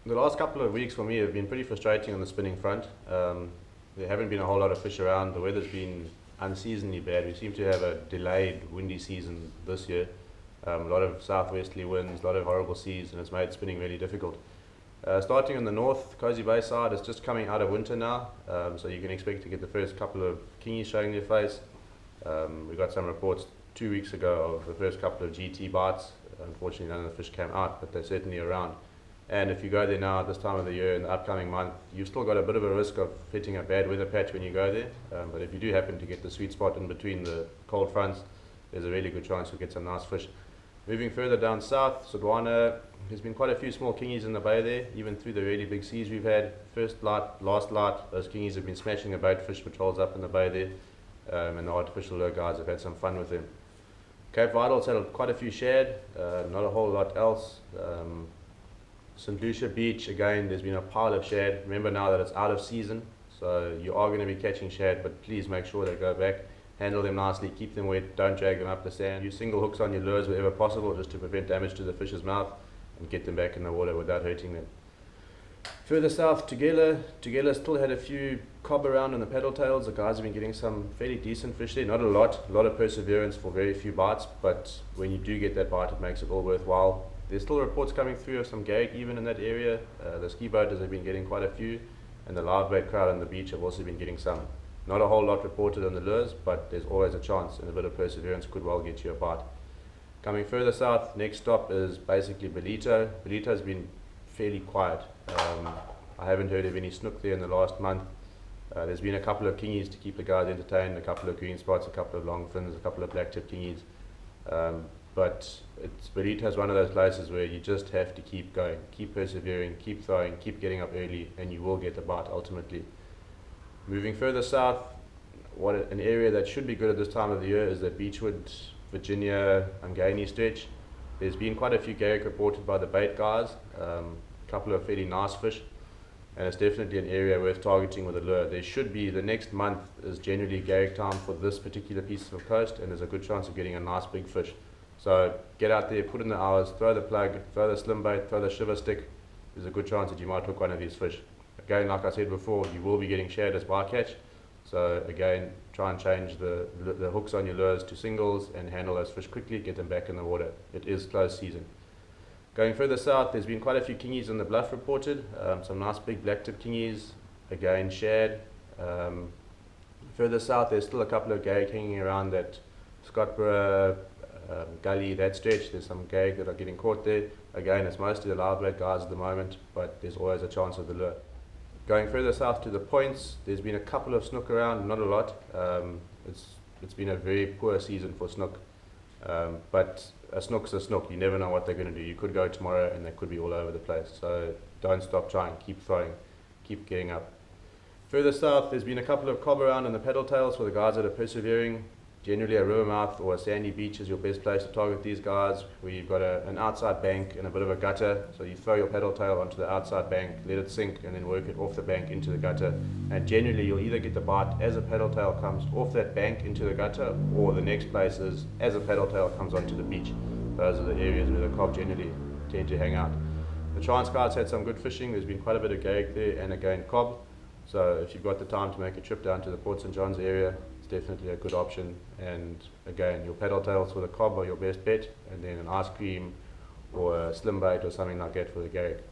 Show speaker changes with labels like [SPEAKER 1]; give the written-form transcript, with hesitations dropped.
[SPEAKER 1] The last couple of weeks for me have been pretty frustrating on the spinning front. There haven't been a whole lot of fish around. The weather's been unseasonably bad. We seem to have a delayed windy season this year. A lot of southwesterly winds, a lot of horrible seas, and it's made spinning really difficult. Starting on the north, Kazi Bay side, it's just coming out of winter now, so you can expect to get the first couple of kingies showing their face. We got some reports 2 weeks ago of the first couple of GT bites. Unfortunately, none of the fish came out, but they're certainly around. And if you go there now at this time of the year in the upcoming month, you've still got a bit of a risk of hitting a bad weather patch when you go there. But if you do happen to get the sweet spot in between the cold fronts, there's a really good chance you'll get some nice fish. Moving further down south, Savannah, there's been quite a few small kingies in the bay there, even through the really big seas we've had. First light, last light, those kingies have been smashing the boatfish which holds up in the bay there, and the artificial lure guys have had some fun with them. Cape Vidal's had quite a few shad, not a whole lot else. Lucia Beach, again, there's been a pile of shad. Remember now that it's out of season, so you are going to be catching shad, but please make sure they go back. Handle them nicely, keep them wet, don't drag them up the sand. Use single hooks on your lures wherever possible just to prevent damage to the fish's mouth and get them back in the water without hurting them. Further south to Gala. Gala still had a few cob around on the paddle tails. The guys have been getting some fairly decent fish there. Not a lot of perseverance for very few bites, but when you do get that bite, it makes it all worthwhile. There's still reports coming through of some gag even in that area. The ski boaters have been getting quite a few, and the live bait crowd on the beach have also been getting some. Not a whole lot reported on the lures, but there's always a chance, and a bit of perseverance could well get you a bite. Coming further south, next stop is basically Bonita. Bonita's been fairly quiet. I haven't heard of any snook there in the last month. There's been a couple of kingies to keep the guys entertained, a couple of green spots, a couple of long fins, a couple of black tip kingies. But Bonita's one of those places where you just have to keep going, keep persevering, keep throwing, keep getting up early, and you will get the bite ultimately. Moving further south, an area that should be good at this time of the year is the Beechwood, Virginia, Ungaini stretch. There's been quite a few garrick reported by the bait guys, a couple of fairly nice fish, and it's definitely an area worth targeting with a lure. There should be, the next month is generally garrick time for this particular piece of coast, and there's a good chance of getting a nice big fish. So get out there, put in the hours, throw the plug, throw the slim bait, throw the shiver stick. There's a good chance that you might hook one of these fish. Again, like I said before, you will be getting shad as bycatch. So again, try and change the hooks on your lures to singles and handle those fish quickly, get them back in the water. It is close season. Going further south, there's been quite a few kingies on the bluff reported. Some nice big black tip kingies, again shad. Further south, there's still a couple of gag hanging around that Cobra, Gully, that stretch. There's some gag that are getting caught there. Again, it's mostly the live bait guys at the moment, but there's always a chance of the lure. Going further south to the points, there's been a couple of snook around, not a lot. It's been a very poor season for snook, but a snook's a snook. You never know what they're going to do. You could go tomorrow and they could be all over the place. So don't stop trying, keep throwing, keep getting up. Further south, there's been a couple of cob around on the paddle tails for the guys that are persevering. Generally a river mouth or a sandy beach is your best place to target these guys, where you've got an outside bank and a bit of a gutter. So you throw your paddle tail onto the outside bank, let it sink, and then work it off the bank into the gutter. And generally you'll either get the bite as a paddle tail comes off that bank into the gutter, or the next place is as a paddle tail comes onto the beach. Those are the areas where the cob generally tend to hang out. The Transcard's had some good fishing. There's been quite a bit of gag there, and again cob. So if you've got the time to make a trip down to the Port St. John's area, it's definitely a good option. And again, your paddle tails for the cob are your best bet, and then an ice cream or a slim bait or something like that for the garrick.